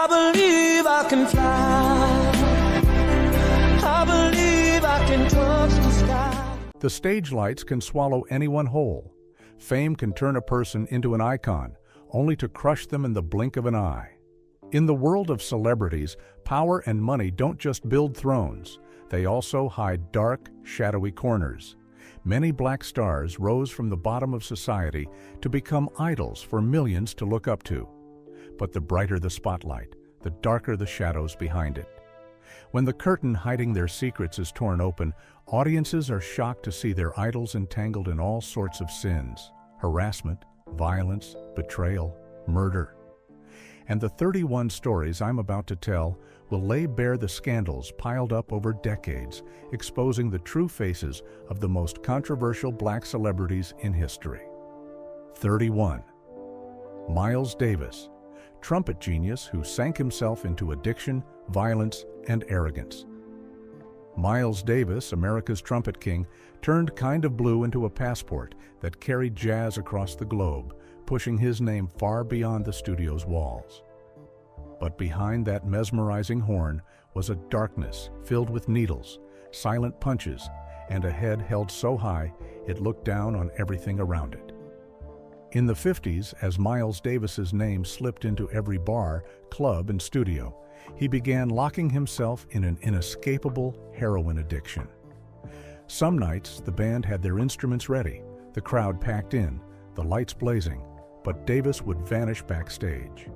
I believe I can fly. I believe I can touch the sky. The stage lights can swallow anyone whole. Fame can turn a person into an icon, only to crush them in the blink of an eye. In the world of celebrities, power and money don't just build thrones. They also hide dark, shadowy corners. Many black stars rose from the bottom of society to become idols for millions to look up to. But the brighter the spotlight, the darker the shadows behind it. When the curtain hiding their secrets is torn open, audiences are shocked to see their idols entangled in all sorts of sins: harassment, violence, betrayal, murder. And the 31 stories I'm about to tell will lay bare the scandals piled up over decades, exposing the true faces of the most controversial black celebrities in history. 31. Miles Davis, trumpet genius who sank himself into addiction, violence, and arrogance. Miles Davis, America's trumpet king, turned Kind of Blue into a passport that carried jazz across the globe, pushing his name far beyond the studio's walls. But behind that mesmerizing horn was a darkness filled with needles, silent punches, and a head held so high it looked down on everything around it. In the 50s, as Miles Davis's name slipped into every bar, club, and studio, he began locking himself in an inescapable heroin addiction. Some nights, the band had their instruments ready, the crowd packed in, the lights blazing, but Davis would vanish backstage.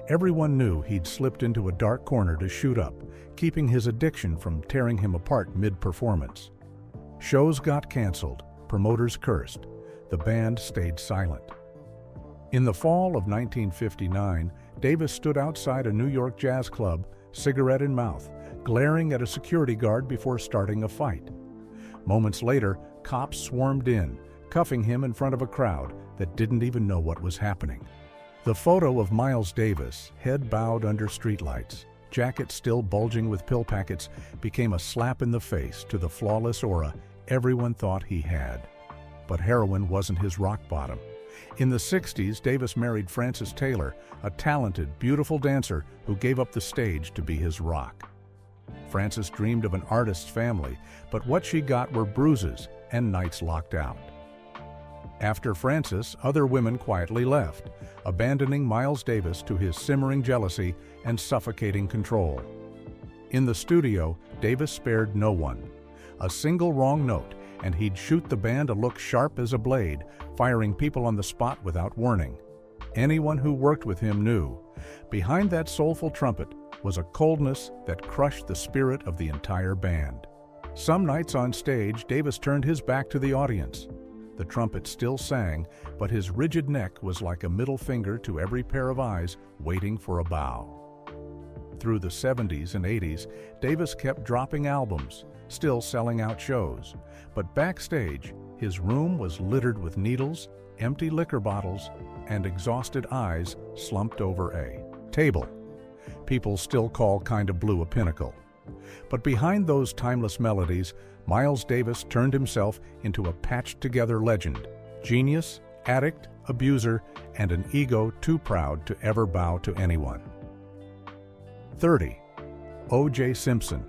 Everyone knew he'd slipped into a dark corner to shoot up, keeping his addiction from tearing him apart mid-performance. Shows got canceled, promoters cursed, the band stayed silent. In the fall of 1959, Davis stood outside a New York jazz club, cigarette in mouth, glaring at a security guard before starting a fight. Moments later, cops swarmed in, cuffing him in front of a crowd that didn't even know what was happening. The photo of Miles Davis, head bowed under streetlights, jacket still bulging with pill packets, became a slap in the face to the flawless aura everyone thought he had. But heroin wasn't his rock bottom. In the 60s, Davis married Frances Taylor, a talented, beautiful dancer who gave up the stage to be his rock. Frances dreamed of an artist's family, but what she got were bruises and nights locked out. After Frances, other women quietly left, abandoning Miles Davis to his simmering jealousy and suffocating control. In the studio, Davis spared no one. A single wrong note, and he'd shoot the band a look sharp as a blade, firing people on the spot without warning. Anyone who worked with him knew, behind that soulful trumpet was a coldness that crushed the spirit of the entire band. Some nights on stage, Davis turned his back to the audience. The trumpet still sang, but his rigid neck was like a middle finger to every pair of eyes waiting for a bow. Through the 70s and 80s, Davis kept dropping albums, still selling out shows. But backstage, his room was littered with needles, empty liquor bottles, and exhausted eyes slumped over a table. People still call Kind of Blue a pinnacle. But behind those timeless melodies, Miles Davis turned himself into a patched-together legend, genius, addict, abuser, and an ego too proud to ever bow to anyone. 30. O.J. Simpson,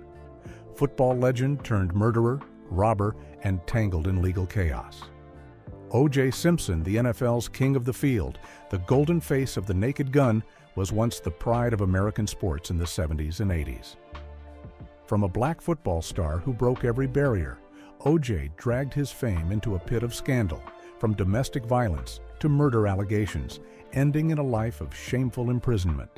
football legend turned murderer, robber, and tangled in legal chaos. O.J. Simpson, the NFL's king of the field, the golden face of the naked gun, was once the pride of American sports in the 70s and 80s. From a black football star who broke every barrier, O.J. dragged his fame into a pit of scandal, from domestic violence to murder allegations, ending in a life of shameful imprisonment.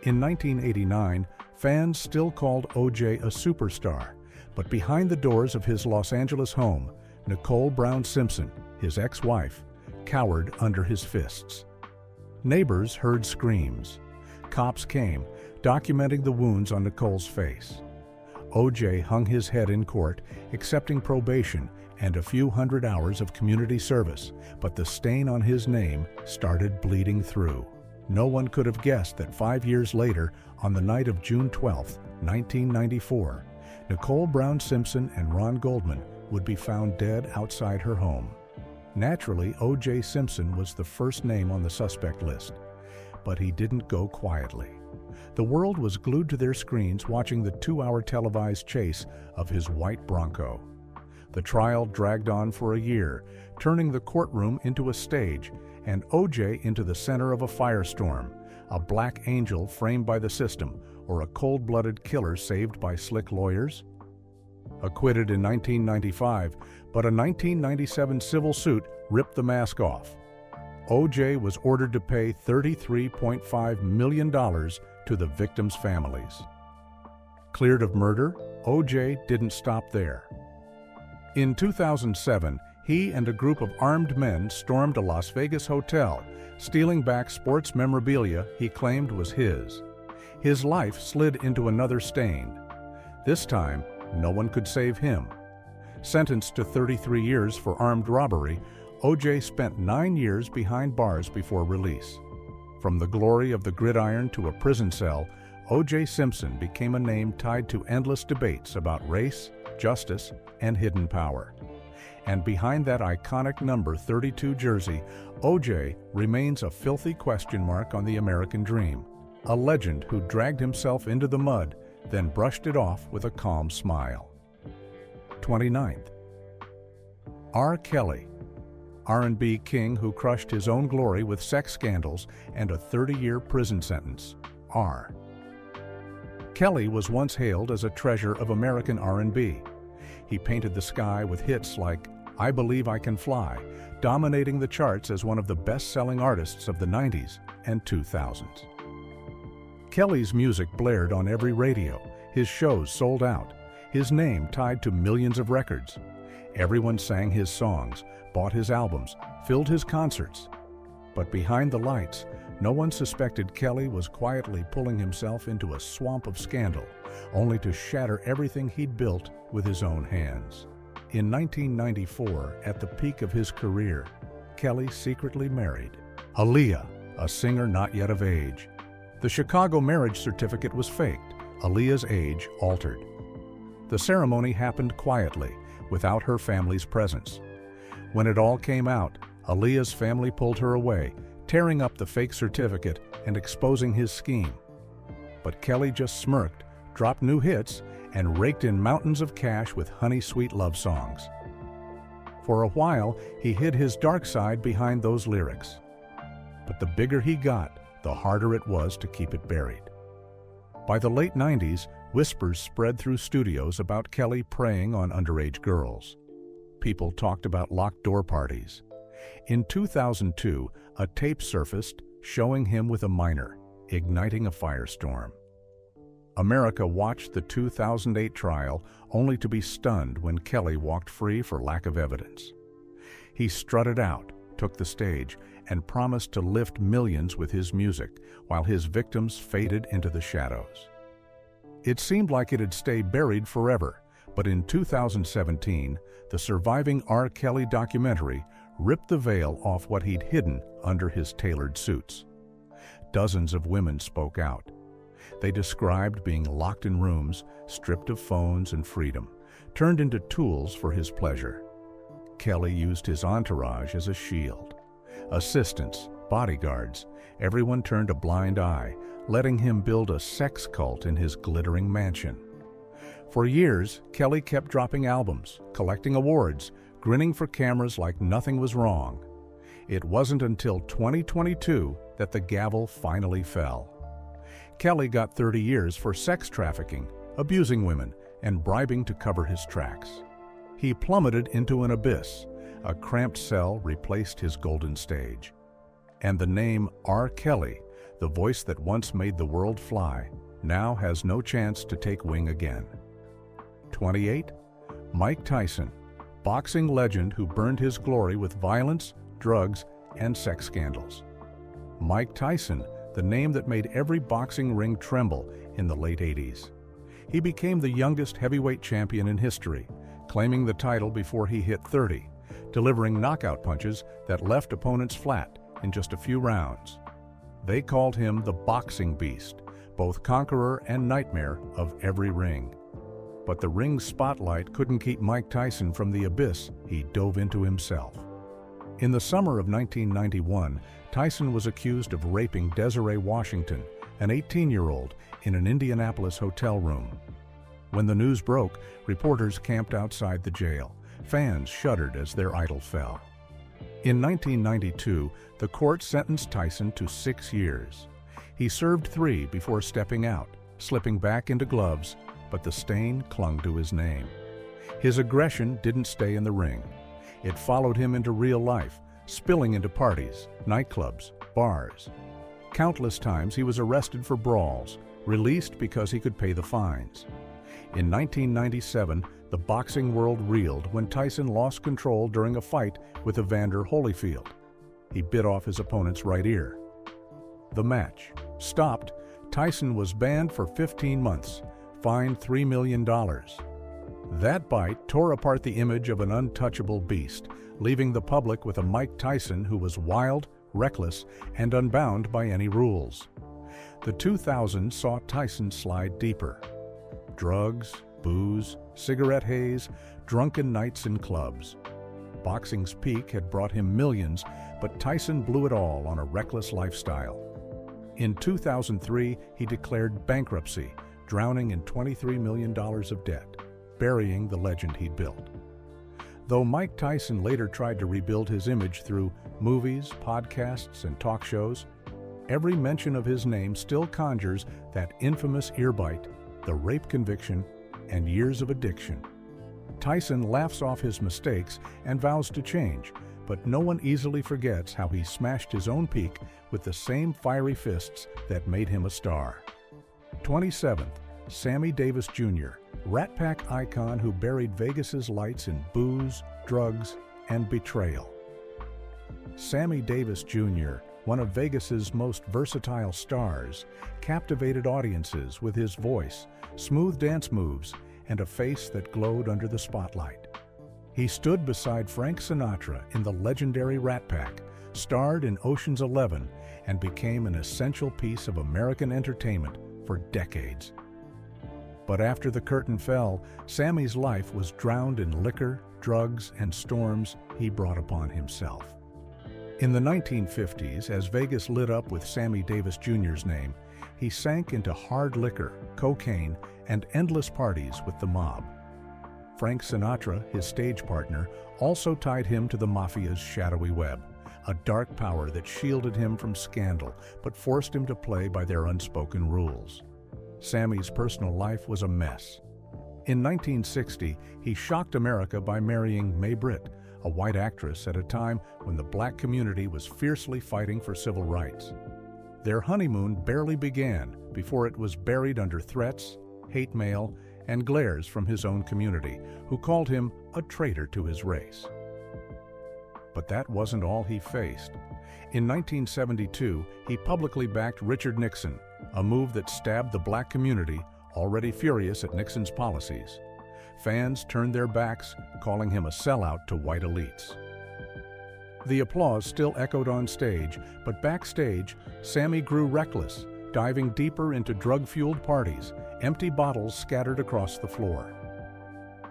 In 1989, fans still called O.J. a superstar, but behind the doors of his Los Angeles home, Nicole Brown Simpson, his ex-wife, cowered under his fists. Neighbors heard screams. Cops came, documenting the wounds on Nicole's face. O.J. hung his head in court, accepting probation and a few hundred hours of community service, but the stain on his name started bleeding through. No one could have guessed that 5 years later, on the night of June 12, 1994, Nicole Brown Simpson and Ron Goldman would be found dead outside her home. Naturally, O.J. Simpson was the first name on the suspect list, but he didn't go quietly. The world was glued to their screens watching the 2-hour televised chase of his white Bronco. The trial dragged on for a year, turning the courtroom into a stage and O.J. into the center of a firestorm, a black angel framed by the system, or a cold-blooded killer saved by slick lawyers? Acquitted in 1995, but a 1997 civil suit ripped the mask off. O.J. was ordered to pay $33.5 million to the victims' families. Cleared of murder, O.J. didn't stop there. In 2007, he and a group of armed men stormed a Las Vegas hotel, stealing back sports memorabilia he claimed was his. His life slid into another stain. This time, no one could save him. Sentenced to 33 years for armed robbery, O.J. spent 9 years behind bars before release. From the glory of the gridiron to a prison cell, O.J. Simpson became a name tied to endless debates about race, justice, and hidden power. And behind that iconic number 32 jersey, O.J. remains a filthy question mark on the American dream, a legend who dragged himself into the mud, then brushed it off with a calm smile. 29th. R. Kelly, R&B king who crushed his own glory with sex scandals and a 30-year prison sentence. R. Kelly was once hailed as a treasure of American R&B. He painted the sky with hits like I Believe I Can Fly, dominating the charts as one of the best-selling artists of the 90s and 2000s. Kelly's music blared on every radio, his shows sold out, his name tied to millions of records. Everyone sang his songs, bought his albums, filled his concerts. But behind the lights, no one suspected Kelly was quietly pulling himself into a swamp of scandal, only to shatter everything he'd built with his own hands. In 1994, at the peak of his career, Kelly secretly married Aaliyah, a singer not yet of age. The Chicago marriage certificate was faked, Aaliyah's age altered. The ceremony happened quietly, without her family's presence. When it all came out, Aaliyah's family pulled her away, tearing up the fake certificate and exposing his scheme. But Kelly just smirked, dropped new hits, and raked in mountains of cash with honey-sweet love songs. For a while, he hid his dark side behind those lyrics. But the bigger he got, the harder it was to keep it buried. By the late 90s, whispers spread through studios about Kelly preying on underage girls. People talked about locked door parties. In 2002, a tape surfaced showing him with a minor, igniting a firestorm. America watched the 2008 trial only to be stunned when Kelly walked free for lack of evidence. He strutted out, took the stage, and promised to lift millions with his music while his victims faded into the shadows. It seemed like it'd stay buried forever, but in 2017, the surviving R. Kelly documentary ripped the veil off what he'd hidden under his tailored suits. Dozens of women spoke out. They described being locked in rooms, stripped of phones and freedom, turned into tools for his pleasure. Kelly used his entourage as a shield. Assistants, bodyguards, everyone turned a blind eye, letting him build a sex cult in his glittering mansion. For years, Kelly kept dropping albums, collecting awards, grinning for cameras like nothing was wrong. It wasn't until 2022 that the gavel finally fell. Kelly got 30 years for sex trafficking, abusing women, and bribing to cover his tracks. He plummeted into an abyss. A cramped cell replaced his golden stage. And the name R. Kelly, the voice that once made the world fly, now has no chance to take wing again. 28. Mike Tyson, boxing legend who burned his glory with violence, drugs, and sex scandals. Mike Tyson, the name that made every boxing ring tremble in the late 80s. He became the youngest heavyweight champion in history, claiming the title before he hit 30, delivering knockout punches that left opponents flat in just a few rounds. They called him the boxing beast, both conqueror and nightmare of every ring. But the ring's spotlight couldn't keep Mike Tyson from the abyss he dove into himself. In the summer of 1991, Tyson was accused of raping Desiree Washington, an 18-year-old in an Indianapolis hotel room. When the news broke, reporters camped outside the jail. Fans shuddered as their idol fell. In 1992, the court sentenced Tyson to 6 years. He served 3 before stepping out, slipping back into gloves, but the stain clung to his name. His aggression didn't stay in the ring. It followed him into real life, spilling into parties, nightclubs, bars. Countless times he was arrested for brawls, released because he could pay the fines. In 1997, the boxing world reeled when Tyson lost control during a fight with Evander Holyfield. He bit off his opponent's right ear. The match stopped. Tyson was banned for 15 months, fined $3 million. That bite tore apart the image of an untouchable beast, leaving the public with a Mike Tyson who was wild, reckless, and unbound by any rules. The 2000s saw Tyson slide deeper. Drugs, booze, cigarette haze, drunken nights in clubs. Boxing's peak had brought him millions, but Tyson blew it all on a reckless lifestyle. In 2003, he declared bankruptcy, drowning in $23 million of debt, burying the legend he'd built. Though Mike Tyson later tried to rebuild his image through movies, podcasts, and talk shows, every mention of his name still conjures that infamous ear bite, the rape conviction, and years of addiction. Tyson laughs off his mistakes and vows to change, but no one easily forgets how he smashed his own peak with the same fiery fists that made him a star. 27th, Sammy Davis Jr., Rat Pack icon who buried Vegas's lights in booze, drugs, and betrayal. Sammy Davis Jr., one of Vegas's most versatile stars, captivated audiences with his voice, smooth dance moves, and a face that glowed under the spotlight. He stood beside Frank Sinatra in the legendary Rat Pack, starred in Ocean's 11, and became an essential piece of American entertainment for decades. But after the curtain fell, Sammy's life was drowned in liquor, drugs, and storms he brought upon himself. In the 1950s, as Vegas lit up with Sammy Davis Jr.'s name, he sank into hard liquor, cocaine, and endless parties with the mob. Frank Sinatra, his stage partner, also tied him to the mafia's shadowy web, a dark power that shielded him from scandal but forced him to play by their unspoken rules. Sammy's personal life was a mess. In 1960, he shocked America by marrying Mae Britt, a white actress at a time when the black community was fiercely fighting for civil rights. Their honeymoon barely began before it was buried under threats, hate mail, and glares from his own community, who called him a traitor to his race. But that wasn't all he faced. In 1972, he publicly backed Richard Nixon, a move that stabbed the black community, already furious at Nixon's policies. Fans turned their backs, calling him a sellout to white elites. The applause still echoed on stage, but backstage, Sammy grew reckless, diving deeper into drug-fueled parties, empty bottles scattered across the floor.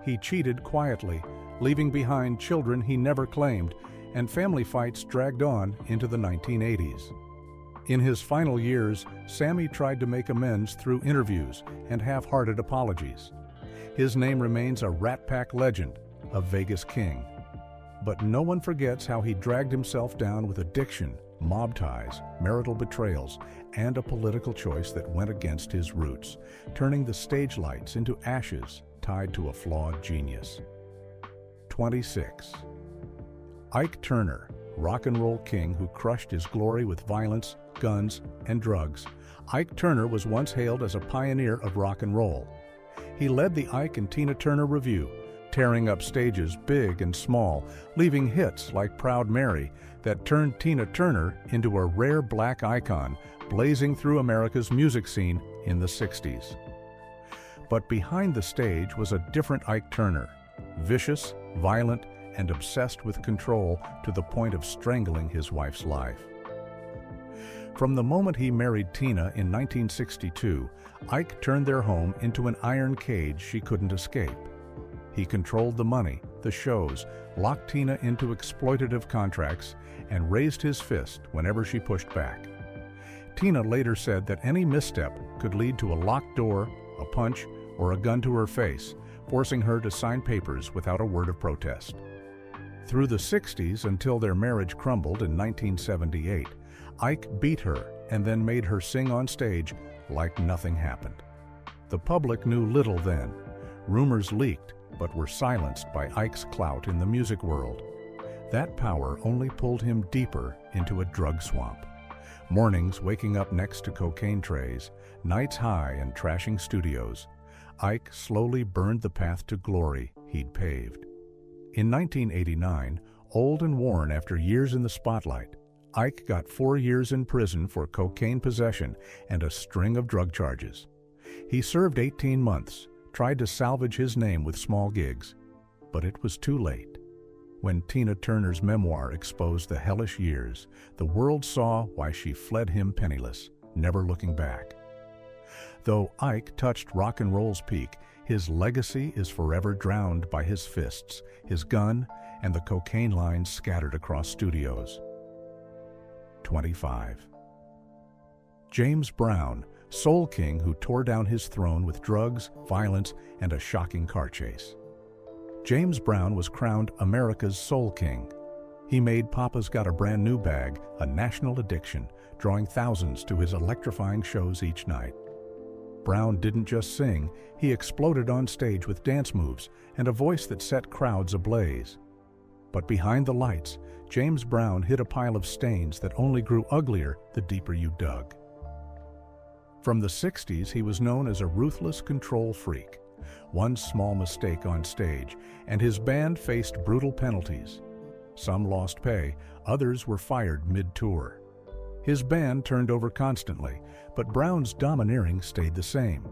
He cheated quietly, leaving behind children he never claimed, and family fights dragged on into the 1980s. In his final years, Sammy tried to make amends through interviews and half-hearted apologies. His name remains a Rat Pack legend, a Vegas king. But no one forgets how he dragged himself down with addiction, mob ties, marital betrayals, and a political choice that went against his roots, turning the stage lights into ashes tied to a flawed genius. 26. Ike Turner, rock and roll king who crushed his glory with violence, guns, and drugs. Ike Turner was once hailed as a pioneer of rock and roll. He led the Ike and Tina Turner Revue, tearing up stages big and small, leaving hits like Proud Mary that turned Tina Turner into a rare black icon, blazing through America's music scene in the 60s. But behind the stage was a different Ike Turner, vicious, violent, and obsessed with control to the point of strangling his wife's life. From the moment he married Tina in 1962, Ike turned their home into an iron cage she couldn't escape. He controlled the money, the shows, locked Tina into exploitative contracts, and raised his fist whenever she pushed back. Tina later said that any misstep could lead to a locked door, a punch, or a gun to her face, forcing her to sign papers without a word of protest. Through the 60s until their marriage crumbled in 1978, Ike beat her and then made her sing on stage like nothing happened. The public knew little then. Rumors leaked, but were silenced by Ike's clout in the music world. That power only pulled him deeper into a drug swamp. Mornings waking up next to cocaine trays, nights high and trashing studios, Ike slowly burned the path to glory he'd paved. In 1989, old and worn after years in the spotlight, Ike got 4 years in prison for cocaine possession and a string of drug charges. He served 18 months, tried to salvage his name with small gigs, but it was too late. When Tina Turner's memoir exposed the hellish years, the world saw why she fled him penniless, never looking back. Though Ike touched rock and roll's peak, his legacy is forever drowned by his fists, his gun, and the cocaine lines scattered across studios. 25. James Brown, Soul King who tore down his throne with drugs, violence, and a shocking car chase. James Brown was crowned America's Soul King. He made Papa's Got a Brand New Bag a national addiction, drawing thousands to his electrifying shows each night. Brown didn't just sing, he exploded on stage with dance moves and a voice that set crowds ablaze. But behind the lights, James Brown hid a pile of stains that only grew uglier the deeper you dug. From the 60s, he was known as a ruthless control freak. One small mistake on stage, and his band faced brutal penalties. Some lost pay, others were fired mid-tour. His band turned over constantly, but Brown's domineering stayed the same.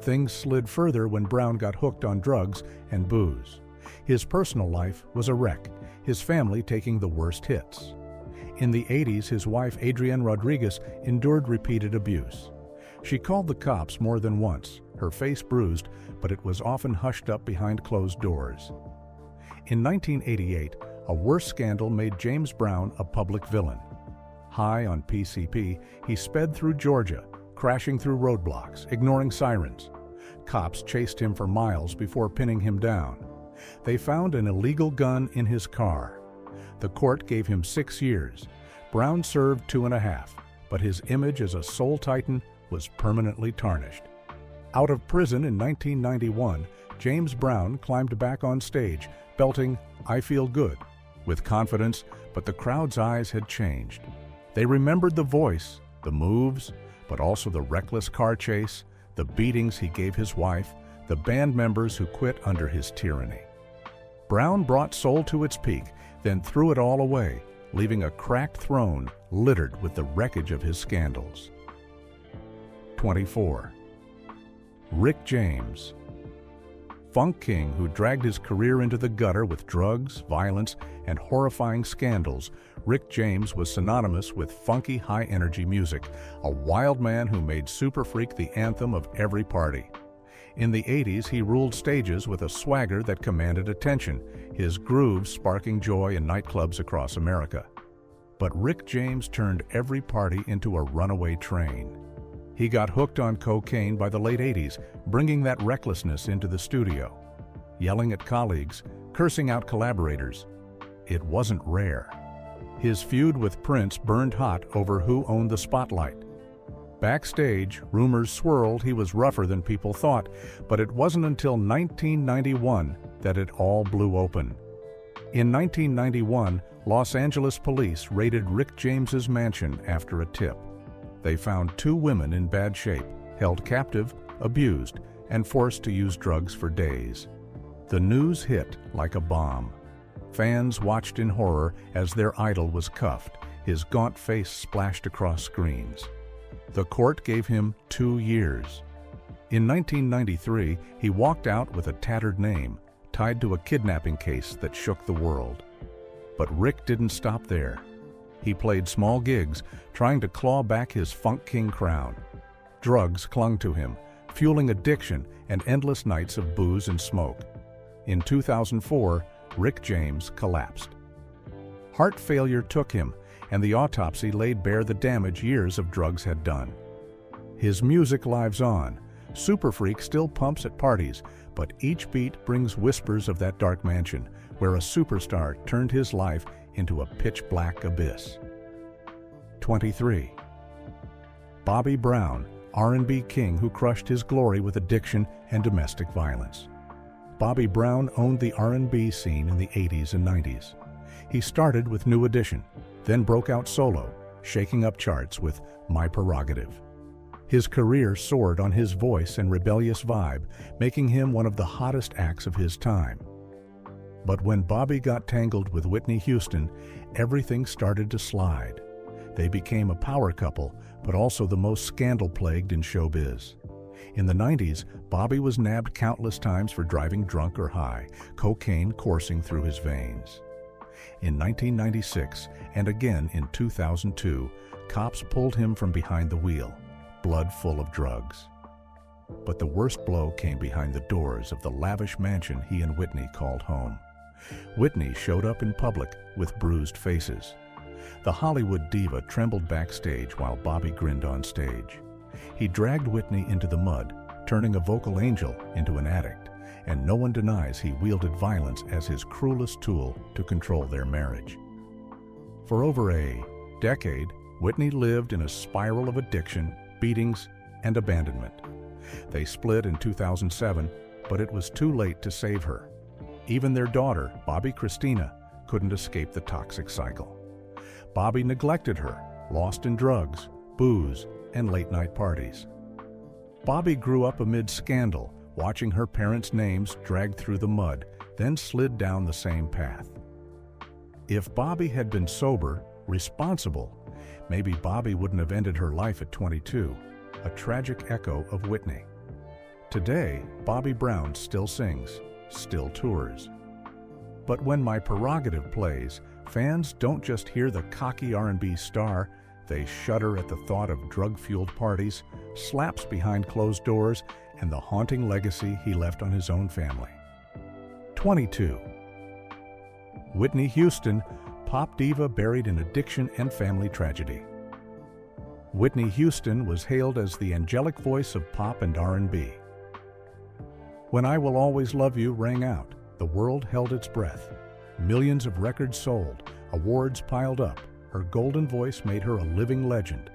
Things slid further when Brown got hooked on drugs and booze. His personal life was a wreck, his family taking the worst hits. In the 80s, his wife Adrienne Rodriguez endured repeated abuse. She called the cops more than once, her face bruised, but it was often hushed up behind closed doors. In 1988, a worse scandal made James Brown a public villain. High on PCP, he sped through Georgia, crashing through roadblocks, ignoring sirens. Cops chased him for miles before pinning him down. They found an illegal gun in his car. The court gave him 6 years. Brown served 2.5, but his image as a soul titan was permanently tarnished. Out of prison in 1991, James Brown climbed back on stage, belting "I Feel Good" with confidence, but the crowd's eyes had changed. They remembered the voice, the moves, but also the reckless car chase, the beatings he gave his wife, the band members who quit under his tyranny. Brown brought soul to its peak, then threw it all away, leaving a cracked throne littered with the wreckage of his scandals. 24. Rick James. Funk king who dragged his career into the gutter with drugs, violence, and horrifying scandals, Rick James was synonymous with funky, high-energy music, a wild man who made Super Freak the anthem of every party. In the 80s, he ruled stages with a swagger that commanded attention, his grooves sparking joy in nightclubs across America. But Rick James turned every party into a runaway train. He got hooked on cocaine by the late 80s, bringing that recklessness into the studio. Yelling at colleagues, cursing out collaborators. It wasn't rare. His feud with Prince burned hot over who owned the spotlight. Backstage, rumors swirled he was rougher than people thought, but it wasn't until 1991 that it all blew open. In 1991, Los Angeles police raided Rick James's mansion after a tip. They found 2 women in bad shape, held captive, abused, and forced to use drugs for days. The news hit like a bomb. Fans watched in horror as their idol was cuffed, his gaunt face splashed across screens. The court gave him 2 years. In 1993, he walked out with a tattered name, tied to a kidnapping case that shook the world. But Rick didn't stop there. He played small gigs, trying to claw back his Funk King crown. Drugs clung to him, fueling addiction and endless nights of booze and smoke. In 2004, Rick James collapsed. Heart failure took him, and the autopsy laid bare the damage years of drugs had done. His music lives on. Super Freak still pumps at parties, but each beat brings whispers of that dark mansion where a superstar turned his life into a pitch-black abyss. 23. Bobby Brown, R&B king who crushed his glory with addiction and domestic violence. Bobby Brown owned the R&B scene in the 80s and 90s. He started with New Edition, then broke out solo, shaking up charts with My Prerogative. His career soared on his voice and rebellious vibe, making him one of the hottest acts of his time. But when Bobby got tangled with Whitney Houston, everything started to slide. They became a power couple, but also the most scandal-plagued in showbiz. In the 90s, Bobby was nabbed countless times for driving drunk or high, cocaine coursing through his veins. In 1996, and again in 2002, cops pulled him from behind the wheel, blood full of drugs. But the worst blow came behind the doors of the lavish mansion he and Whitney called home. Whitney showed up in public with bruised faces. The Hollywood diva trembled backstage while Bobby grinned on stage. He dragged Whitney into the mud, turning a vocal angel into an addict, and no one denies he wielded violence as his cruelest tool to control their marriage. For over a decade, Whitney lived in a spiral of addiction, beatings, and abandonment. They split in 2007, but it was too late to save her. Even their daughter, Bobby Christina, couldn't escape the toxic cycle. Bobby neglected her, lost in drugs, booze, and late-night parties. Bobby grew up amid scandal, watching her parents' names dragged through the mud, then slid down the same path. If Bobby had been sober, responsible, maybe Bobby wouldn't have ended her life at 22, a tragic echo of Whitney. Today, Bobby Brown still sings, still tours. But when My Prerogative plays, fans don't just hear the cocky R&B star, they shudder at the thought of drug-fueled parties, slaps behind closed doors, and the haunting legacy he left on his own family. 22. Whitney Houston, pop diva buried in addiction and family tragedy. Whitney Houston was hailed as the angelic voice of pop and R&B. When I Will Always Love You rang out, the world held its breath. Millions of records sold, awards piled up, her golden voice made her a living legend.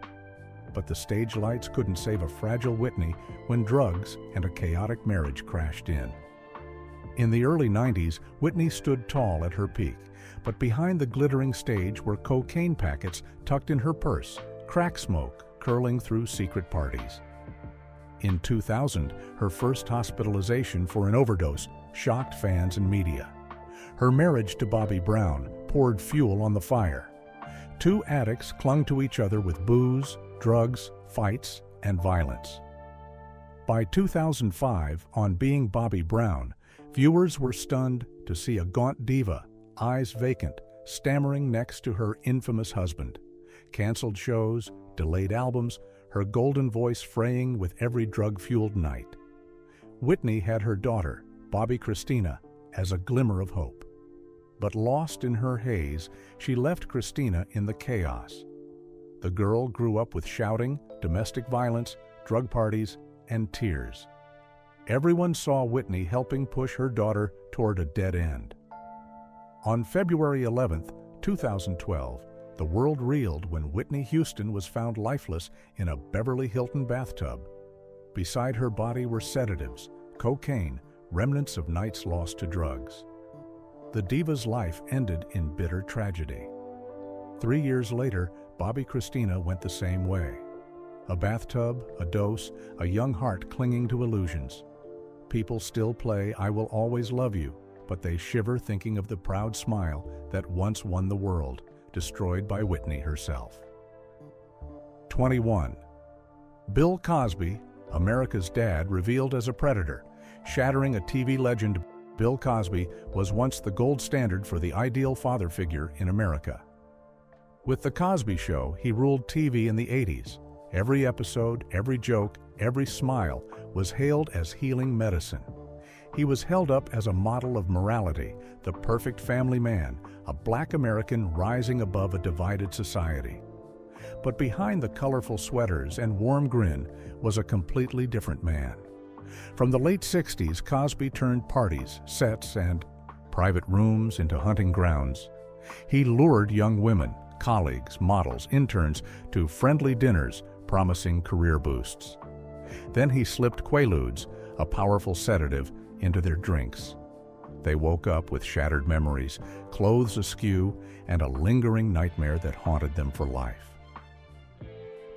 But the stage lights couldn't save a fragile Whitney when drugs and a chaotic marriage crashed in. In the early 90s, Whitney stood tall at her peak, but behind the glittering stage were cocaine packets tucked in her purse, crack smoke curling through secret parties. In 2000, her first hospitalization for an overdose shocked fans and media. Her marriage to Bobby Brown poured fuel on the fire. Two addicts clung to each other with booze, drugs, fights, and violence. By 2005, on Being Bobby Brown, viewers were stunned to see a gaunt diva, eyes vacant, stammering next to her infamous husband. Canceled shows, delayed albums, her golden voice fraying with every drug-fueled night. Whitney had her daughter, Bobby Christina, as a glimmer of hope. But lost in her haze, she left Christina in the chaos. The girl grew up with shouting, domestic violence, drug parties, and tears. Everyone saw Whitney helping push her daughter toward a dead end. On February 11, 2012, the world reeled when Whitney Houston was found lifeless in a Beverly Hilton bathtub. Beside her body were sedatives, cocaine, remnants of nights lost to drugs. The diva's life ended in bitter tragedy. 3 years later, Bobby Christina went the same way. A bathtub, a dose, a young heart clinging to illusions. People still play I Will Always Love You, but they shiver thinking of the proud smile that once won the world, destroyed by Whitney herself. 21. Bill Cosby, America's dad, revealed as a predator, shattering a TV legend. Bill Cosby was once the gold standard for the ideal father figure in America. With The Cosby Show, he ruled TV in the 80s. Every episode, every joke, every smile was hailed as healing medicine. He was held up as a model of morality, the perfect family man, a Black American rising above a divided society. But behind the colorful sweaters and warm grin was a completely different man. From the late 60s, Cosby turned parties, sets, and private rooms into hunting grounds. He lured young women, colleagues, models, interns to friendly dinners, promising career boosts. Then he slipped Quaaludes, a powerful sedative, into their drinks. They woke up with shattered memories, clothes askew, and a lingering nightmare that haunted them for life.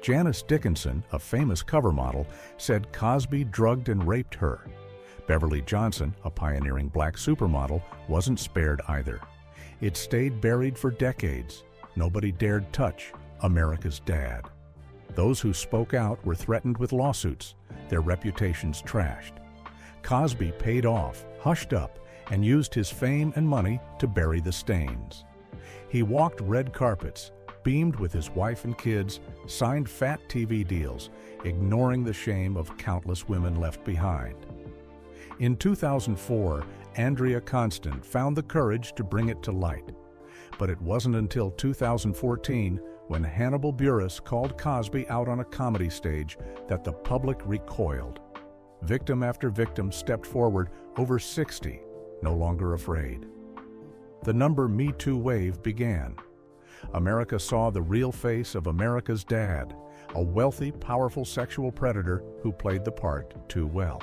Janice Dickinson, a famous cover model, said Cosby drugged and raped her. Beverly Johnson, a pioneering black supermodel, wasn't spared either. It stayed buried for decades. Nobody dared touch America's dad. Those who spoke out were threatened with lawsuits, their reputations trashed. Cosby paid off, hushed up, and used his fame and money to bury the stains. He walked red carpets, beamed with his wife and kids, signed fat TV deals, ignoring the shame of countless women left behind. In 2004, Andrea Constant found the courage to bring it to light. But it wasn't until 2014, when Hannibal Buress called Cosby out on a comedy stage, that the public recoiled. Victim after victim stepped forward, over 60, no longer afraid. The Me Too wave began. America saw the real face of America's dad, a wealthy, powerful sexual predator who played the part too well.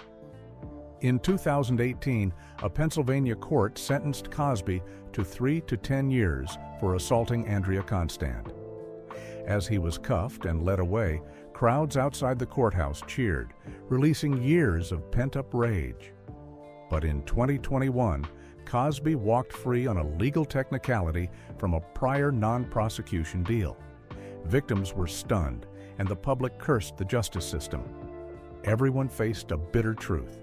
In 2018, a Pennsylvania court sentenced Cosby to 3 to 10 years for assaulting Andrea Constant. As he was cuffed and led away, crowds outside the courthouse cheered, releasing years of pent-up rage. But in 2021, Cosby walked free on a legal technicality from a prior non-prosecution deal. Victims were stunned, and the public cursed the justice system. Everyone faced a bitter truth.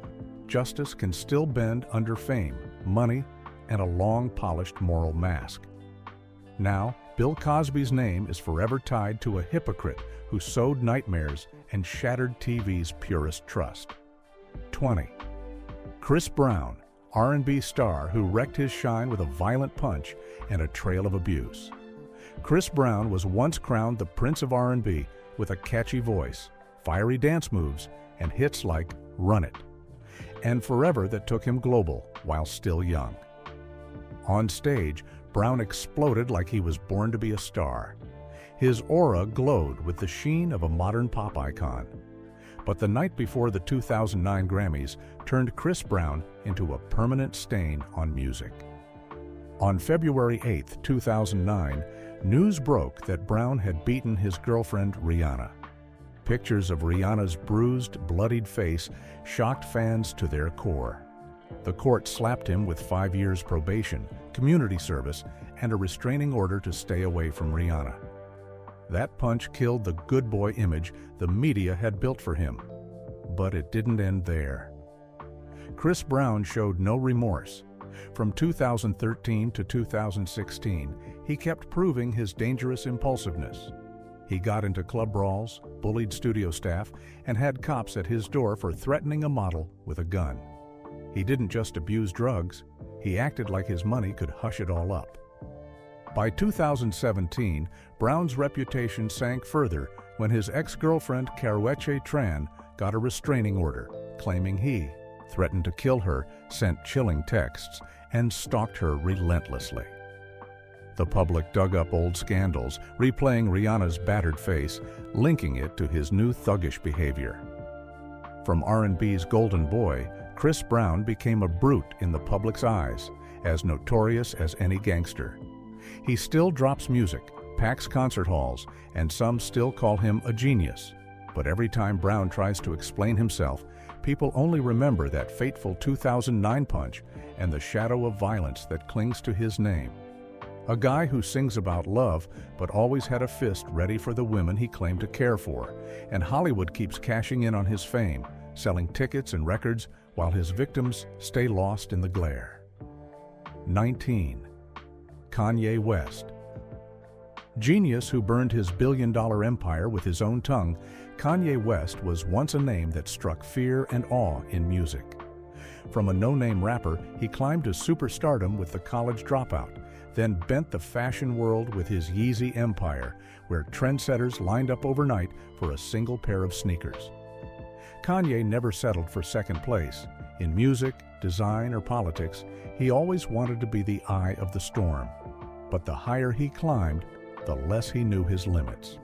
Justice can still bend under fame, money, and a long, polished moral mask. Now, Bill Cosby's name is forever tied to a hypocrite who sowed nightmares and shattered TV's purest trust. 20. Chris Brown, R&B star who wrecked his shine with a violent punch and a trail of abuse. Chris Brown was once crowned the Prince of R&B with a catchy voice, fiery dance moves, and hits like Run It, and Forever that took him global while still young. On stage, Brown exploded like he was born to be a star. His aura glowed with the sheen of a modern pop icon. But the night before the 2009 Grammys turned Chris Brown into a permanent stain on music. On February 8, 2009, news broke that Brown had beaten his girlfriend Rihanna. Pictures of Rihanna's bruised, bloodied face shocked fans to their core. The court slapped him with 5 years probation, community service, and a restraining order to stay away from Rihanna. That punch killed the good boy image the media had built for him. But it didn't end there. Chris Brown showed no remorse. From 2013 to 2016, he kept proving his dangerous impulsiveness. He got into club brawls, bullied studio staff, and had cops at his door for threatening a model with a gun. He didn't just abuse drugs, he acted like his money could hush it all up. By 2017, Brown's reputation sank further when his ex-girlfriend Karrueche Tran got a restraining order, claiming he threatened to kill her, sent chilling texts, and stalked her relentlessly. The public dug up old scandals, replaying Rihanna's battered face, linking it to his new thuggish behavior. From R&B's golden boy, Chris Brown became a brute in the public's eyes, as notorious as any gangster. He still drops music, packs concert halls, and some still call him a genius. But every time Brown tries to explain himself, people only remember that fateful 2009 punch and the shadow of violence that clings to his name. A guy who sings about love, but always had a fist ready for the women he claimed to care for, and Hollywood keeps cashing in on his fame, selling tickets and records while his victims stay lost in the glare. 19. Kanye West. Genius who burned his billion-dollar empire with his own tongue, Kanye West was once a name that struck fear and awe in music. From a no-name rapper, he climbed to superstardom with The College Dropout, then bent the fashion world with his Yeezy empire, where trendsetters lined up overnight for a single pair of sneakers. Kanye never settled for second place. In music, design, or politics, he always wanted to be the eye of the storm. But the higher he climbed, the less he knew his limits.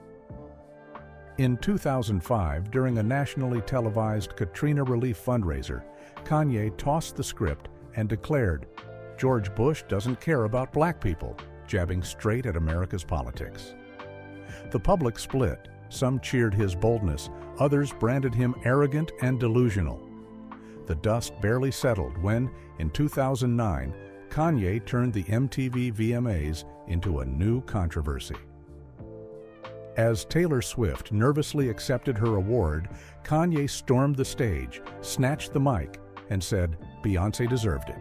In 2005, during a nationally televised Katrina relief fundraiser, Kanye tossed the script and declared, "George Bush doesn't care about black people," jabbing straight at America's politics. The public split. Some cheered his boldness, others branded him arrogant and delusional. The dust barely settled when, in 2009, Kanye turned the MTV VMAs into a new controversy. As Taylor Swift nervously accepted her award, Kanye stormed the stage, snatched the mic, and said Beyoncé deserved it.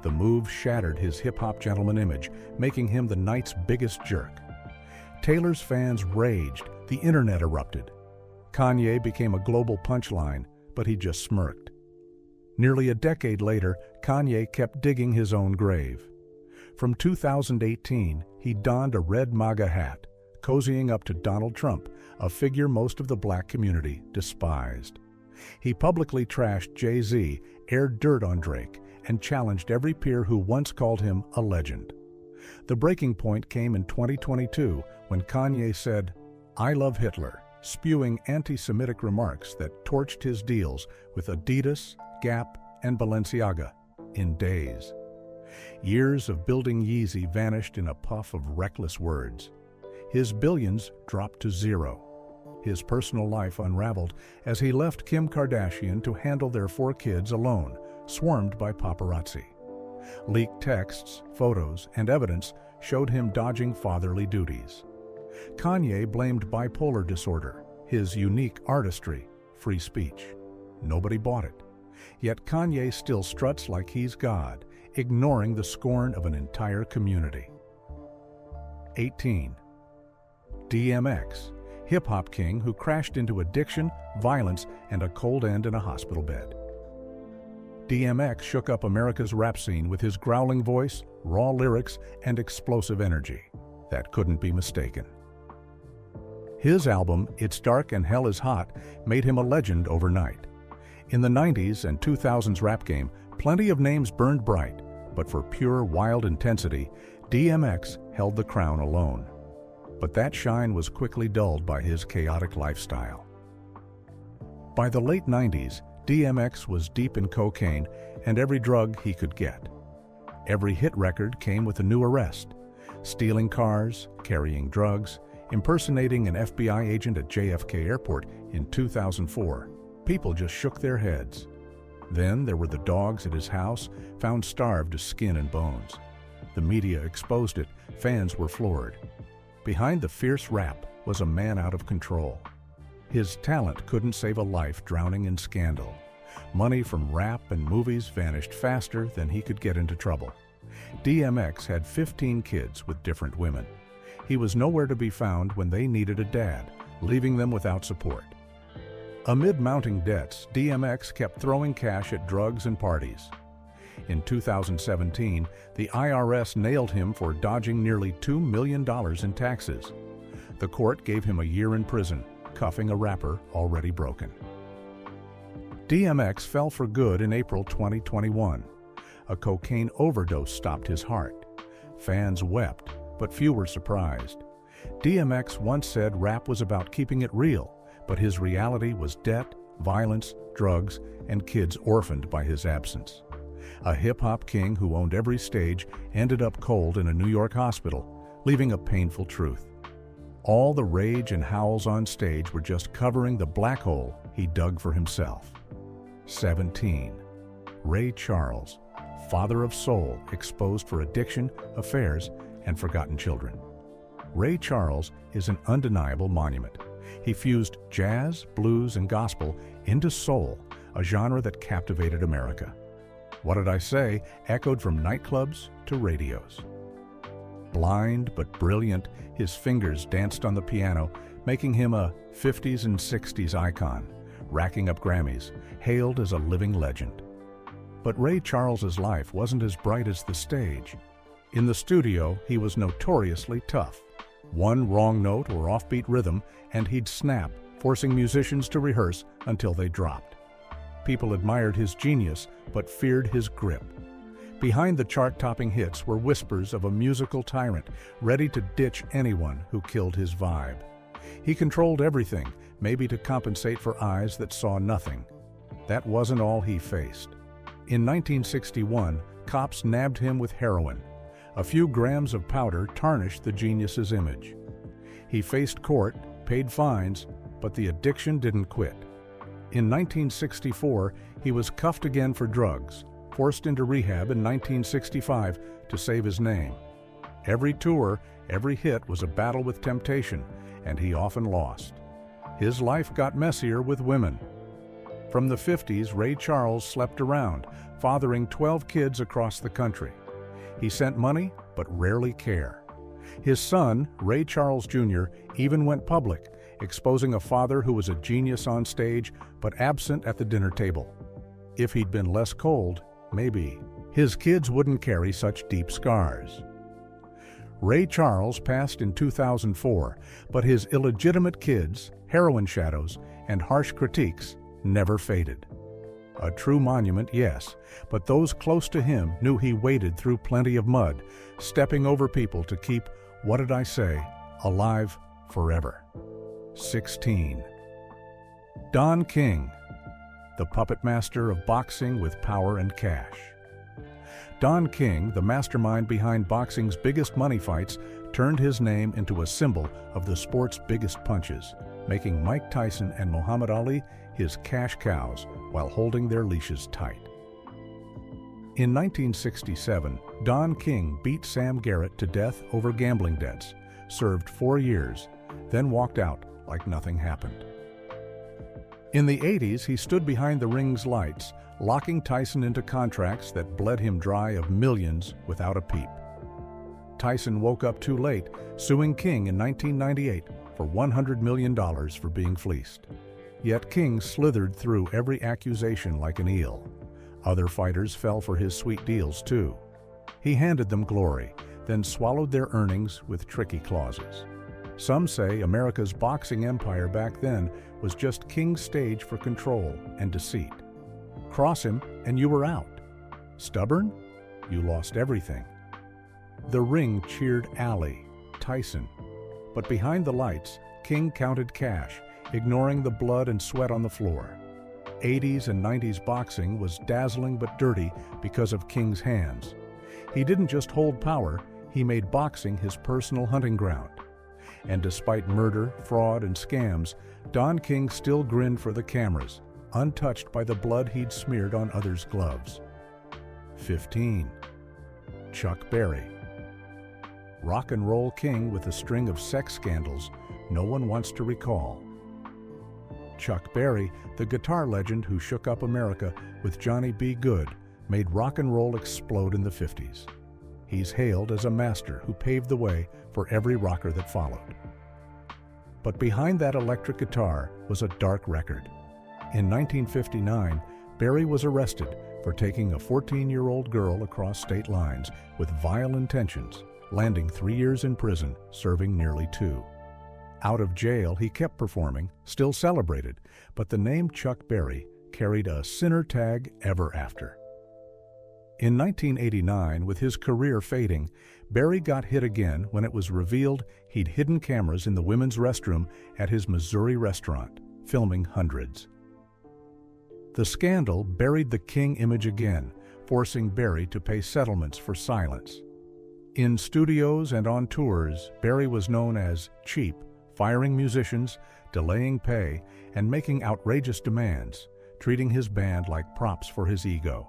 The move shattered his hip-hop gentleman image, making him the night's biggest jerk. Taylor's fans raged, the internet erupted. Kanye became a global punchline, but he just smirked. Nearly a decade later, Kanye kept digging his own grave. From 2018, he donned a red MAGA hat, cozying up to Donald Trump, a figure most of the black community despised. He publicly trashed Jay-Z, aired dirt on Drake, and challenged every peer who once called him a legend. The breaking point came in 2022 when Kanye said, "I love Hitler," spewing anti-Semitic remarks that torched his deals with Adidas, Gap, and Balenciaga in days. Years of building Yeezy vanished in a puff of reckless words. His billions dropped to zero. His personal life unraveled as he left Kim Kardashian to handle their 4 kids alone, swarmed by paparazzi. Leaked texts, photos, and evidence showed him dodging fatherly duties. Kanye blamed bipolar disorder, his unique artistry, free speech. Nobody bought it. Yet Kanye still struts like he's God, ignoring the scorn of an entire community. 18. DMX, hip-hop king who crashed into addiction, violence, and a cold end in a hospital bed. DMX shook up America's rap scene with his growling voice, raw lyrics, and explosive energy that couldn't be mistaken. His album, It's Dark and Hell is Hot, made him a legend overnight. In the 90s and 2000s rap game, plenty of names burned bright, but for pure wild intensity, DMX held the crown alone. But that shine was quickly dulled by his chaotic lifestyle. By the late 90s, DMX was deep in cocaine and every drug he could get. Every hit record came with a new arrest: stealing cars, carrying drugs, impersonating an FBI agent at JFK Airport in 2004. People just shook their heads. Then there were the dogs at his house, found starved to skin and bones. The media exposed it. Fans were floored. Behind the fierce rap was a man out of control. His talent couldn't save a life drowning in scandal. Money from rap and movies vanished faster than he could get into trouble. DMX had 15 kids with different women. He was nowhere to be found when they needed a dad, leaving them without support. Amid mounting debts, DMX kept throwing cash at drugs and parties. In 2017, the IRS nailed him for dodging nearly $2 million in taxes. The court gave him a year in prison, cuffing a rapper already broken. DMX fell for good in April 2021. A cocaine overdose stopped his heart. Fans wept, but few were surprised. DMX once said rap was about keeping it real, but his reality was debt, violence, drugs, and kids orphaned by his absence. A hip-hop king who owned every stage ended up cold in a New York hospital, leaving a painful truth. All the rage and howls on stage were just covering the black hole he dug for himself. 17. Ray Charles, father of soul, exposed for addiction, affairs, and forgotten children. Ray Charles is an undeniable monument. He fused jazz, blues, and gospel into soul, a genre that captivated America. What Did I Say echoed from nightclubs to radios. Blind but brilliant, his fingers danced on the piano, making him a 50s and 60s icon, racking up Grammys, hailed as a living legend. But Ray Charles's life wasn't as bright as the stage. In the studio, he was notoriously tough. One wrong note or offbeat rhythm, and he'd snap, forcing musicians to rehearse until they dropped. People admired his genius, but feared his grip. Behind the chart-topping hits were whispers of a musical tyrant, ready to ditch anyone who killed his vibe. He controlled everything, maybe to compensate for eyes that saw nothing. That wasn't all he faced. In 1961, cops nabbed him with heroin. A few grams of powder tarnished the genius's image. He faced court, paid fines, but the addiction didn't quit. In 1964, he was cuffed again for drugs, forced into rehab in 1965 to save his name. Every tour, every hit was a battle with temptation, and he often lost. His life got messier with women. From the 50s, Ray Charles slept around, fathering 12 kids across the country. He sent money, but rarely care. His son, Ray Charles Jr., even went public, exposing a father who was a genius on stage, but absent at the dinner table. If he'd been less cold, maybe his kids wouldn't carry such deep scars. Ray Charles passed in 2004, but his illegitimate kids, heroin shadows, and harsh critiques never faded. A true monument, yes, but those close to him knew he waded through plenty of mud, stepping over people to keep, what did I say, alive forever. 16. Don King, the puppet master of boxing with power and cash. Don King, the mastermind behind boxing's biggest money fights, turned his name into a symbol of the sport's biggest punches, making Mike Tyson and Muhammad Ali his cash cows while holding their leashes tight. In 1967, Don King beat Sam Garrett to death over gambling debts, served 4 years, then walked out like nothing happened. In the 80s, he stood behind the ring's lights, locking Tyson into contracts that bled him dry of millions without a peep. Tyson woke up too late, suing King in 1998 for $100 million for being fleeced. Yet King slithered through every accusation like an eel. Other fighters fell for his sweet deals too. He handed them glory, then swallowed their earnings with tricky clauses. Some say America's boxing empire back then was just King's stage for control and deceit. Cross him and you were out. Stubborn? You lost everything. The ring cheered Ali, Tyson. But behind the lights, King counted cash, ignoring the blood and sweat on the floor. 80s and 90s boxing was dazzling but dirty because of King's hands. He didn't just hold power, he made boxing his personal hunting ground. And despite murder, fraud, and scams, Don King still grinned for the cameras, untouched by the blood he'd smeared on others' gloves. 15. Chuck Berry. Rock and roll king with a string of sex scandals no one wants to recall. Chuck Berry, the guitar legend who shook up America with Johnny B. Good, made rock and roll explode in the 50s. He's hailed as a master who paved the way for every rocker that followed. But behind that electric guitar was a dark record. In 1959, Berry was arrested for taking a 14-year-old girl across state lines with vile intentions, landing 3 years in prison, serving nearly 2. Out of jail, he kept performing, still celebrated, but the name Chuck Berry carried a sinner tag ever after. In 1989, with his career fading, Berry got hit again when it was revealed he'd hidden cameras in the women's restroom at his Missouri restaurant, filming hundreds. The scandal buried the King image again, forcing Berry to pay settlements for silence. In studios and on tours, Berry was known as cheap, firing musicians, delaying pay, and making outrageous demands, treating his band like props for his ego.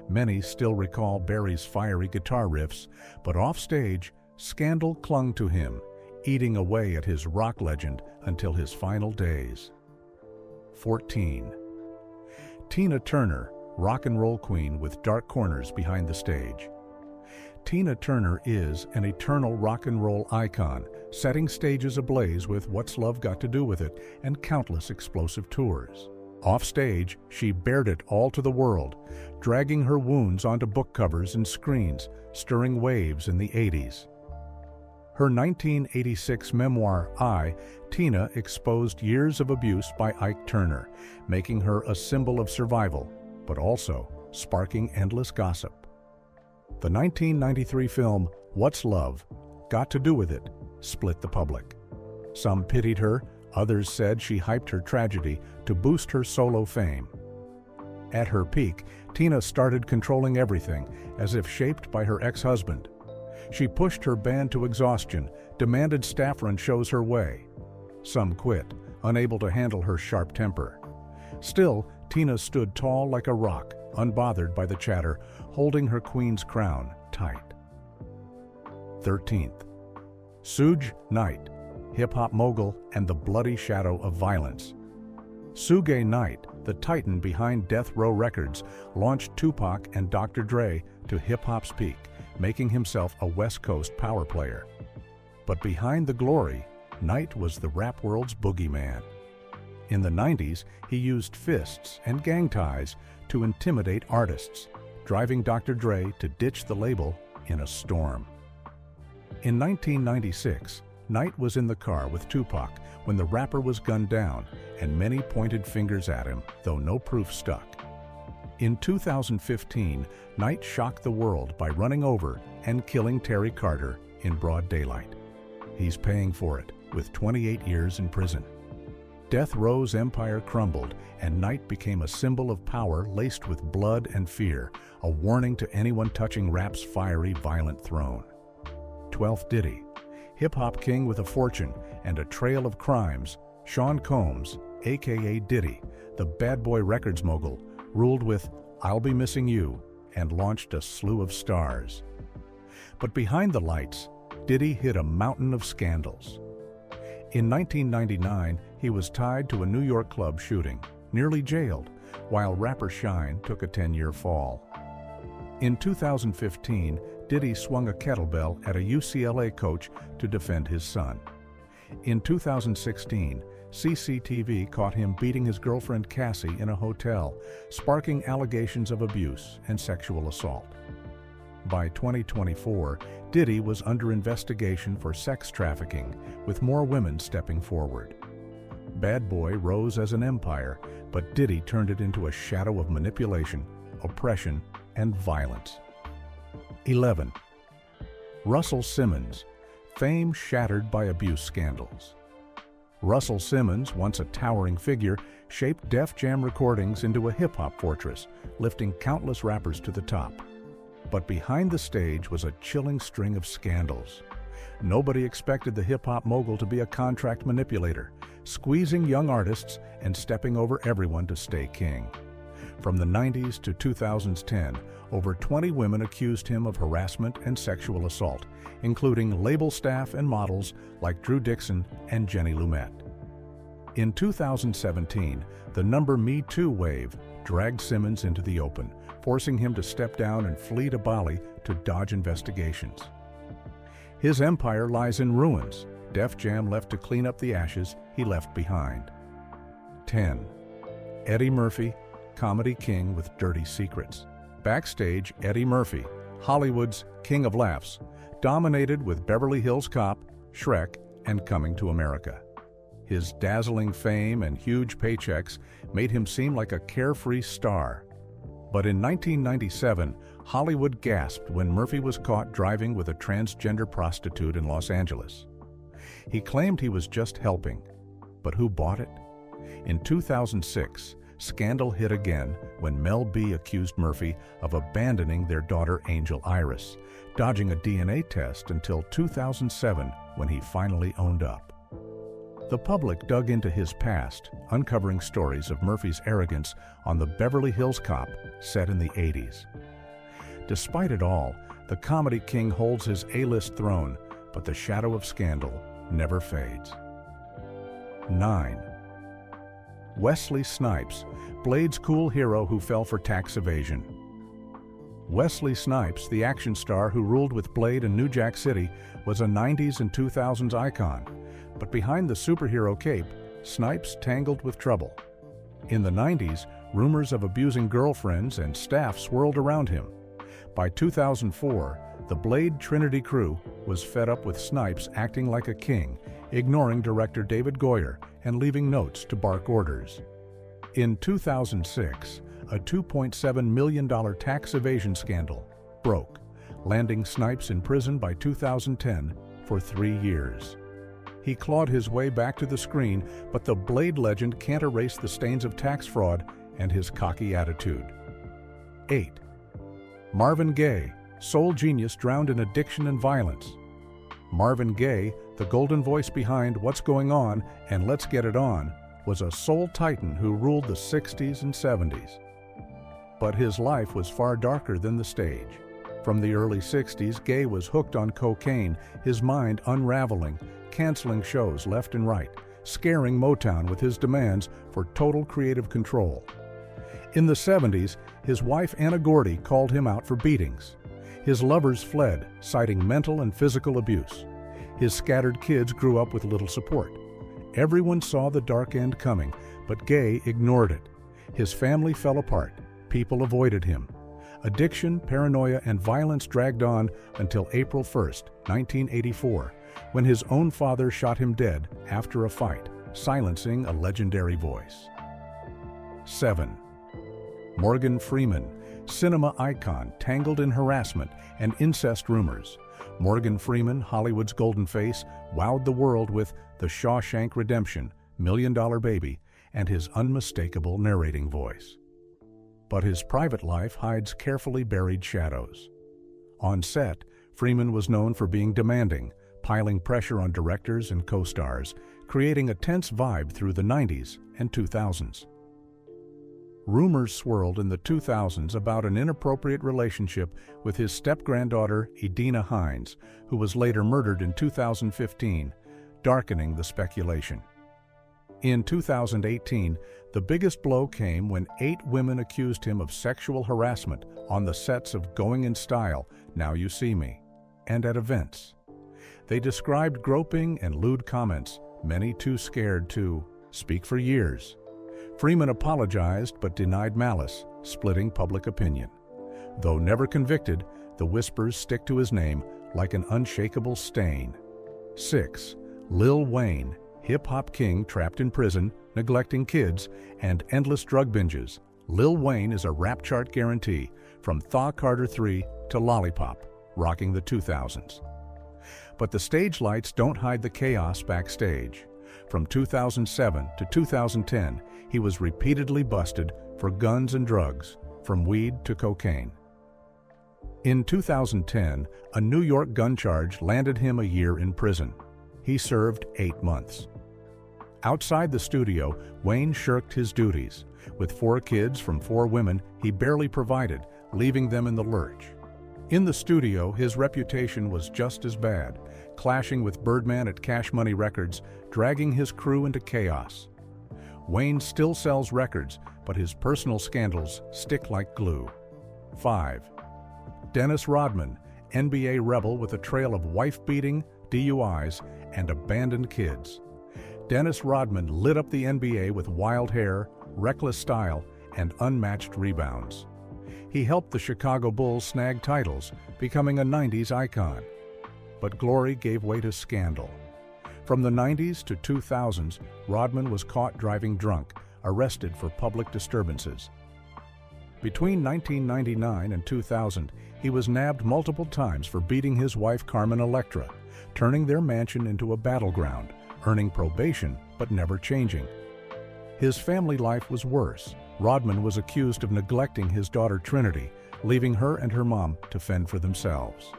Many still recall Berry's fiery guitar riffs, but offstage, scandal clung to him, eating away at his rock legend until his final days. 14. Tina Turner, rock and roll queen with dark corners behind the stage. Tina Turner is an eternal rock and roll icon, setting stages ablaze with What's Love Got to Do with It and countless explosive tours. Offstage, she bared it all to the world, dragging her wounds onto book covers and screens, stirring waves in the 80s. Her 1986 memoir, I, Tina, exposed years of abuse by Ike Turner, making her a symbol of survival, but also sparking endless gossip. The 1993 film, What's Love, Got to Do With It, split the public. Some pitied her, others said she hyped her tragedy to boost her solo fame. At her peak, Tina started controlling everything, as if shaped by her ex-husband. She pushed her band to exhaustion, demanded staff run shows her way. Some quit, unable to handle her sharp temper. Still, Tina stood tall like a rock, unbothered by the chatter, holding her queen's crown tight. 13th. Suge Knight, hip-hop mogul and the bloody shadow of violence. Suge Knight, the titan behind Death Row Records, launched Tupac and Dr. Dre to hip-hop's peak, making himself a West Coast power player. But behind the glory, Knight was the rap world's boogeyman. In the 90s, he used fists and gang ties to intimidate artists, driving Dr. Dre to ditch the label in a storm. In 1996, Knight was in the car with Tupac when the rapper was gunned down, and many pointed fingers at him, though no proof stuck. In 2015, Knight shocked the world by running over and killing Terry Carter in broad daylight. He's paying for it with 28 years in prison. Death Row's empire crumbled, and Knight became a symbol of power laced with blood and fear, a warning to anyone touching rap's fiery, violent throne. 12th Diddy, hip-hop king with a fortune and a trail of crimes, Sean Combs, aka Diddy, the Bad Boy Records mogul, ruled with "I'll Be Missing You" and launched a slew of stars. But behind the lights, Diddy hid a mountain of scandals. In 1999, he was tied to a New York club shooting, nearly jailed, while rapper Shine took a 10-year fall. In 2015, Diddy swung a kettlebell at a UCLA coach to defend his son. In 2016, CCTV caught him beating his girlfriend Cassie in a hotel, sparking allegations of abuse and sexual assault. By 2024, Diddy was under investigation for sex trafficking, with more women stepping forward. Bad Boy rose as an empire, but Diddy turned it into a shadow of manipulation, oppression, and violence. 11. Russell Simmons, fame shattered by abuse scandals. Russell Simmons, once a towering figure, shaped Def Jam Recordings into a hip-hop fortress, lifting countless rappers to the top. But behind the stage was a chilling string of scandals. Nobody expected the hip-hop mogul to be a contract manipulator, squeezing young artists and stepping over everyone to stay king. From the 90s to 2010, over 20 women accused him of harassment and sexual assault, including label staff and models like Drew Dixon and Jenny Lumet. In 2017, the Me Too wave dragged Simmons into the open, forcing him to step down and flee to Bali to dodge investigations. His empire lies in ruins. Def Jam left to clean up the ashes he left behind. 10. Eddie Murphy, comedy king with dirty secrets. Backstage, Eddie Murphy, Hollywood's king of laughs, dominated with Beverly Hills Cop, Shrek, and Coming to America. His dazzling fame and huge paychecks made him seem like a carefree star. But in 1997, Hollywood gasped when Murphy was caught driving with a transgender prostitute in Los Angeles. He claimed he was just helping, but who bought it? In 2006, scandal hit again when Mel B accused Murphy of abandoning their daughter Angel Iris, dodging a DNA test until 2007 when he finally owned up. The public dug into his past, uncovering stories of Murphy's arrogance on the Beverly Hills Cop set in the 80s. Despite it all, the comedy king holds his A-list throne, but the shadow of scandal never fades. 9. Wesley Snipes, Blade's cool hero who fell for tax evasion. Wesley Snipes, the action star who ruled with Blade in New Jack City, was a 90s and 2000s icon. But behind the superhero cape, Snipes tangled with trouble. In the 90s, rumors of abusing girlfriends and staff swirled around him. By 2004, the Blade Trinity crew was fed up with Snipes acting like a king, ignoring director David Goyer and leaving notes to bark orders. In 2006, a $2.7 million tax evasion scandal broke, landing Snipes in prison by 2010 for 3 years. He clawed his way back to the screen, but the Blade legend can't erase the stains of tax fraud and his cocky attitude. 8. Marvin Gaye, soul genius drowned in addiction and violence. Marvin Gaye, the golden voice behind What's Going On and Let's Get It On, was a soul titan who ruled the 60s and 70s. But his life was far darker than the stage. From the early 60s, Gaye was hooked on cocaine, his mind unraveling, canceling shows left and right, scaring Motown with his demands for total creative control. In the 70s, his wife Anna Gordy called him out for beatings. His lovers fled, citing mental and physical abuse. His scattered kids grew up with little support. Everyone saw the dark end coming, but Gaye ignored it. His family fell apart. People avoided him. Addiction, paranoia, and violence dragged on until April 1, 1984, when his own father shot him dead after a fight, silencing a legendary voice. 7. Morgan Freeman, cinema icon tangled in harassment and incest rumors. Morgan Freeman, Hollywood's golden face, wowed the world with The Shawshank Redemption, $1 Million Baby, and his unmistakable narrating voice. But his private life hides carefully buried shadows. On set, Freeman was known for being demanding, piling pressure on directors and co-stars, creating a tense vibe through the 90s and 2000s. Rumors swirled in the 2000s about an inappropriate relationship with his step-granddaughter Edina Hines, who was later murdered in 2015, darkening the speculation. In 2018, the biggest blow came when 8 women accused him of sexual harassment on the sets of Going in Style, Now You See Me, and at events. They described groping and lewd comments, many too scared to speak for years. Freeman apologized but denied malice, splitting public opinion. Though never convicted, the whispers stick to his name like an unshakable stain. 6. Lil Wayne, hip-hop king trapped in prison, neglecting kids, and endless drug binges. Lil Wayne is a rap chart guarantee, from Thaw Carter 3 to Lollipop, rocking the 2000s. But the stage lights don't hide the chaos backstage. From 2007 to 2010, he was repeatedly busted for guns and drugs, from weed to cocaine. In 2010, a New York gun charge landed him a year in prison. He served 8 months. Outside the studio, Wayne shirked his duties. With 4 kids from 4 women, he barely provided, leaving them in the lurch. In the studio, his reputation was just as bad, clashing with Birdman at Cash Money Records, dragging his crew into chaos. Wayne still sells records, but his personal scandals stick like glue. 5. Dennis Rodman, NBA rebel with a trail of wife-beating, DUIs, and abandoned kids. Dennis Rodman lit up the NBA with wild hair, reckless style, and unmatched rebounds. He helped the Chicago Bulls snag titles, becoming a 90s icon. But glory gave way to scandal. From the 90s to 2000s, Rodman was caught driving drunk, arrested for public disturbances. Between 1999 and 2000, he was nabbed multiple times for beating his wife Carmen Electra, turning their mansion into a battleground, earning probation but never changing. His family life was worse. Rodman was accused of neglecting his daughter Trinity, leaving her and her mom to fend for themselves.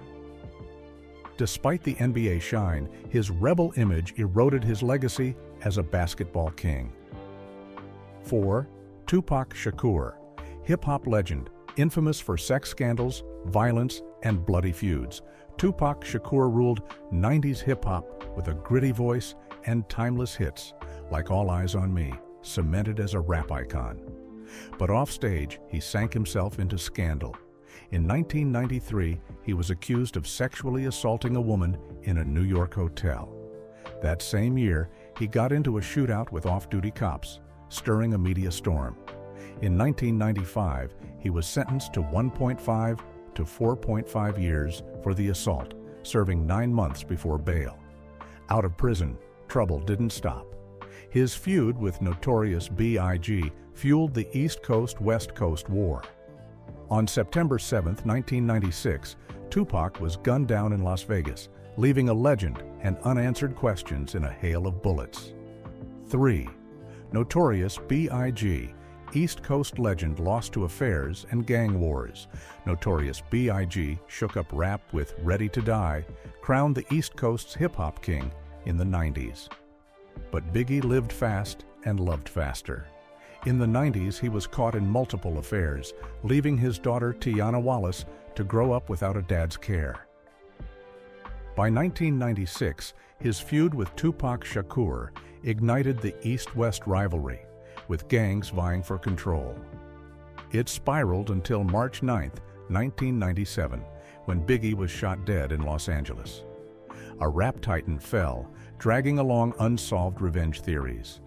Despite the NBA shine, his rebel image eroded his legacy as a basketball king. 4. Tupac Shakur, hip-hop legend, infamous for sex scandals, violence, and bloody feuds. Tupac Shakur ruled 90s hip-hop with a gritty voice and timeless hits, like All Eyes on Me, cemented as a rap icon. But offstage, he sank himself into scandal. In 1993, he was accused of sexually assaulting a woman in a New York hotel. That same year, he got into a shootout with off-duty cops, stirring a media storm. In 1995, he was sentenced to 1.5 to 4.5 years for the assault, serving 9 months before bail. Out of prison, trouble didn't stop. His feud with Notorious B.I.G. fueled the East Coast-West Coast War. On September 7, 1996, Tupac was gunned down in Las Vegas, leaving a legend and unanswered questions in a hail of bullets. 3. Notorious B.I.G., East Coast legend lost to affairs and gang wars. Notorious B.I.G. shook up rap with Ready to Die, crowned the East Coast's hip-hop king in the 90s. But Biggie lived fast and loved faster. In the 90s, he was caught in multiple affairs, leaving his daughter Tiana Wallace to grow up without a dad's care. By 1996, his feud with Tupac Shakur ignited the East-West rivalry, with gangs vying for control. It spiraled until March 9, 1997, when Biggie was shot dead in Los Angeles. A rap titan fell, dragging along unsolved revenge theories.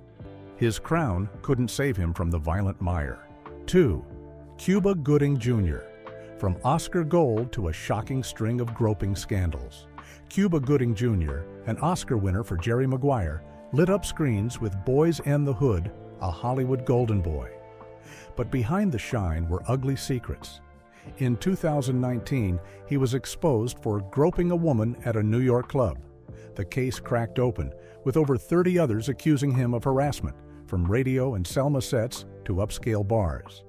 His crown couldn't save him from the violent mire. 2. Cuba Gooding Jr. From Oscar Gold to a shocking string of groping scandals, Cuba Gooding Jr., an Oscar winner for Jerry Maguire, lit up screens with Boys and the Hood, a Hollywood golden boy. But behind the shine were ugly secrets. In 2019, he was exposed for groping a woman at a New York club. The case cracked open, with over 30 others accusing him of harassment, from radio and Selma sets to upscale bars.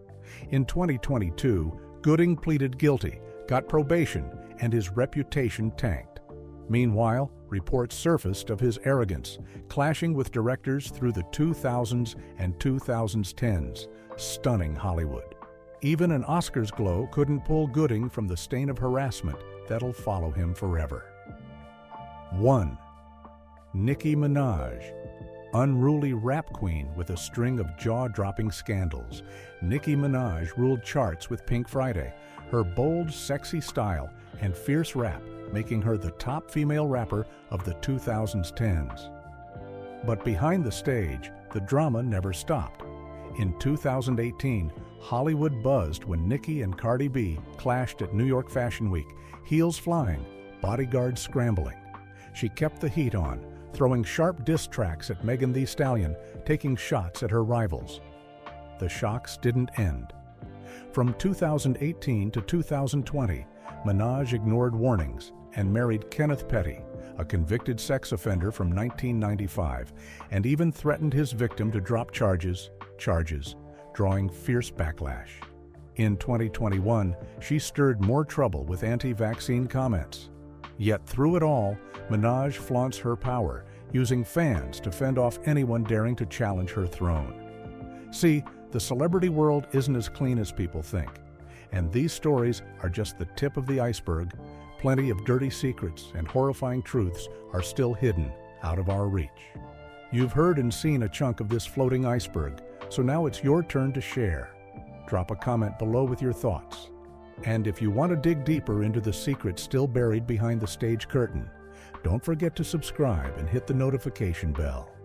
In 2022, Gooding pleaded guilty, got probation, and his reputation tanked. Meanwhile, reports surfaced of his arrogance, clashing with directors through the 2000s and 2010s, stunning Hollywood. Even an Oscars glow couldn't pull Gooding from the stain of harassment that'll follow him forever. 1. Nicki Minaj. Unruly rap queen with a string of jaw-dropping scandals, Nicki Minaj ruled charts with Pink Friday, her bold, sexy style and fierce rap making her the top female rapper of the 2010s. But behind the stage, the drama never stopped. In 2018, Hollywood buzzed when Nicki and Cardi B clashed at New York Fashion Week, heels flying, bodyguards scrambling. She kept the heat on, throwing sharp diss tracks at Megan Thee Stallion, taking shots at her rivals. The shocks didn't end. From 2018 to 2020, Minaj ignored warnings and married Kenneth Petty, a convicted sex offender from 1995, and even threatened his victim to drop charges, drawing fierce backlash. In 2021, she stirred more trouble with anti-vaccine comments. Yet through it all, Minaj flaunts her power, using fans to fend off anyone daring to challenge her throne. See, the celebrity world isn't as clean as people think, and these stories are just the tip of the iceberg. Plenty of dirty secrets and horrifying truths are still hidden out of our reach. You've heard and seen a chunk of this floating iceberg, so now it's your turn to share. Drop a comment below with your thoughts. And if you want to dig deeper into the secrets still buried behind the stage curtain, don't forget to subscribe and hit the notification bell.